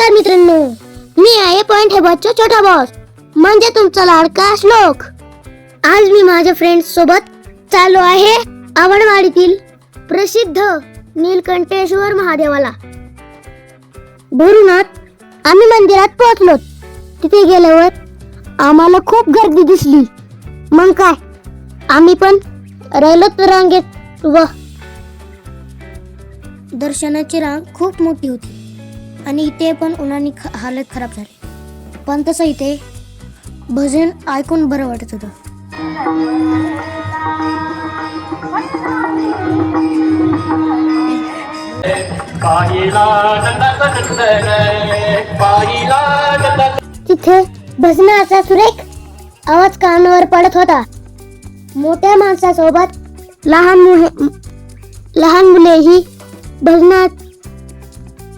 नमस्कार मित्रांनो, मी आहे पॉइंट हेबतचा छोटा बॉस म्हणजे तुमचा लाडका श्लोक। आज मी माझ्या फ्रेंड्स सोबत चाललो आहे आवडवाडीतील प्रसिद्ध नीलकंठेश्वर महादेवाला। भरूनात आम्ही मंदिरात पोहोचलो। तिथे गेल्यावर आम्हाला खूप गर्दी दिसली। मग काय, आम्ही पण राहिलो रांगेत व दर्शनाची रांग खूप मोठी होती आणि इथे पण उन्हाने हालत खराब झाली, पण तसं इथे भजन ऐकून बरं वाटत होतं। तिथे भजनाचा सुरेख आवाज कानावर पडत होता। मोठ्या माणसासोबत लहान मुलेही भजनात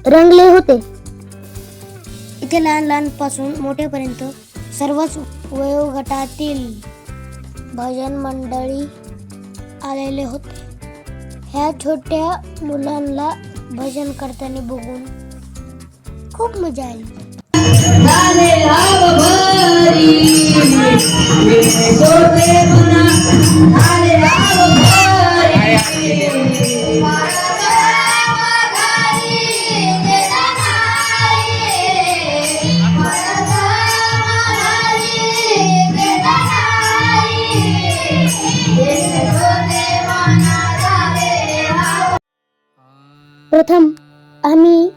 रंगले होते। इथे लहान पासून मोठेपर्यंत सर्वच वयोगटातील भजन मंडळी आलेले होते। ह्या छोट्या मुलांना भजन करताना बघून खूप मजा आली। प्रथम आम्ही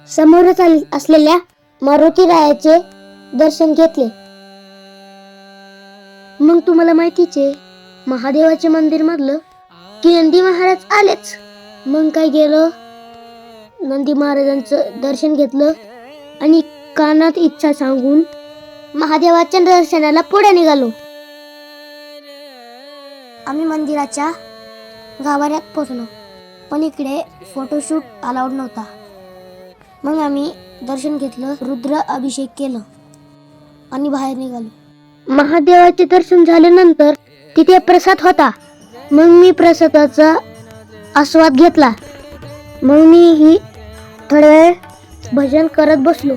समोरच असलेल्या मारुती रायाचे दर्शन घेतले। मग तुम्हाला माहितीच आहे, महादेवाचे मंदिर मधलं की नंदी महाराज आलेच। मग काय गेलो, नंदी महाराजांचं दर्शन घेतलं आणि कानात इच्छा सांगून महादेवाच्या दर्शनाला पुढे निघालो। आम्ही मंदिराच्या गाभाऱ्यात पोहोचलो, पण इकडे फोटोशूट अलाउड नव्हता। मग आम्ही दर्शन घेतलं, रुद्र अभिषेक केलं आणि बाहेर निघालो। महादेवाचे दर्शन झाल्यानंतर तिथे प्रसाद होता। मग मी प्रसादाचा आस्वाद घेतला। मग मी थोडा वेळ भजन करत बसलो।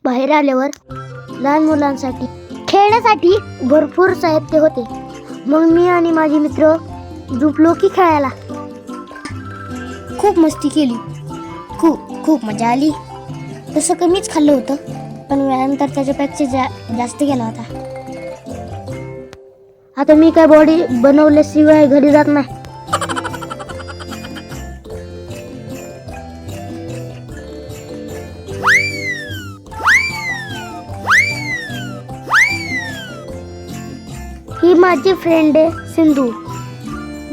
बाहेर आल्यावर लहान मुलांसाठी खेळण्यासाठी भरपूर साहित्य होते। मग मी आणि माझे मित्र झोपलो की खेळायला। खूप मस्ती केली, खूप मजा आली। तसं कमीच खाल्लं होतं, पण वेळानंतर त्याच्यापेक्षा जास्त गेला होता। आता मी काय बॉडी बनवल्याशिवाय घरी जात नाही। ही माझी फ्रेंड आहे सिंधू,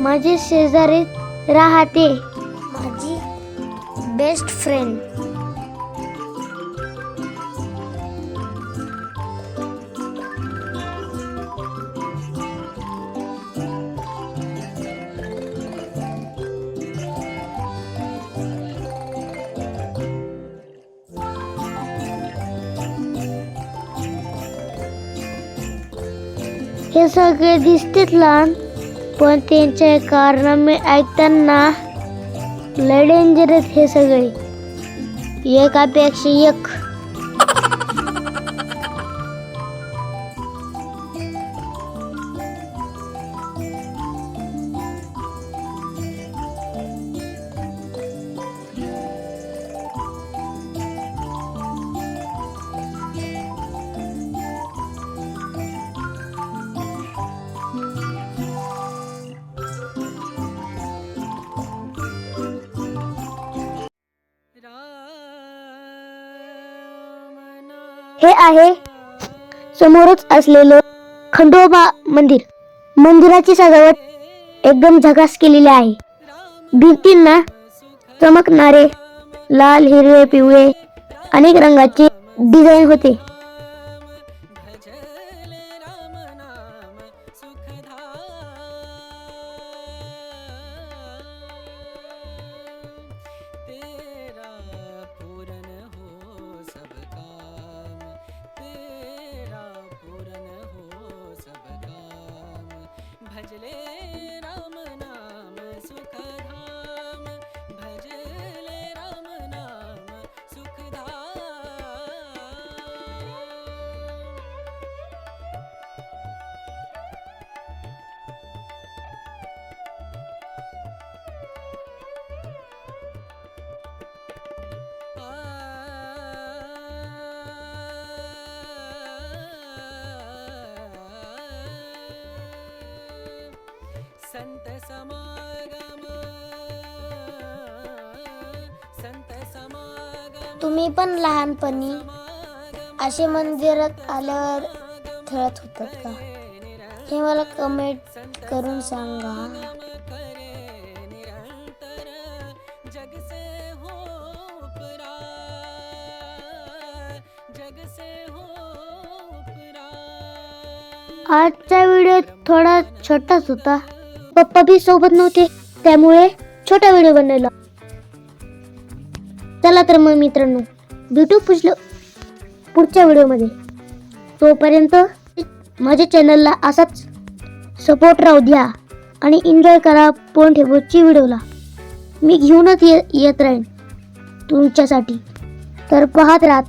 माझे शेजारी राहते, माझी बेस्ट फ्रेंड। हे सगळे दिसतात लहान, पण त्यांचे कारनामे ऐकताना लय डेंजर आहेत हे सगळे, एकापेक्षा एक। हे आहे समोरच असलेलं खंडोबा मंदिर। मंदिराची सजावट एकदम झकास केलेली आहे। भिंतींना चमकणारे लाल, हिरवे, पिवळे अनेक रंगाचे डिझाईन होते। तुम्ही पण लहानपणी असे मंदिरात आल्यावर खेळत होतात का? हे मला कमेंट करून सांगा. आजचा व्हिडिओ थोडा छोटाच होता. पप्पा बी सोबत नव्हते, त्यामुळे छोटा व्हिडिओ बनवला. चला तर मग मित्रांनो, भेटू पुढच्या व्हिडिओमध्ये. तोपर्यंत माझ्या चॅनलला असाच सपोर्ट राहू द्या आणि एन्जॉय करा पॉइंट हेबॉसची व्हिडिओला. मी घेऊनच येत राहीन तुमच्यासाठी. तर पाहत राहा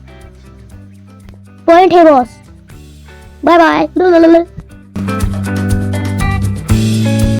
पॉइंट हेबॉस. Bye bye.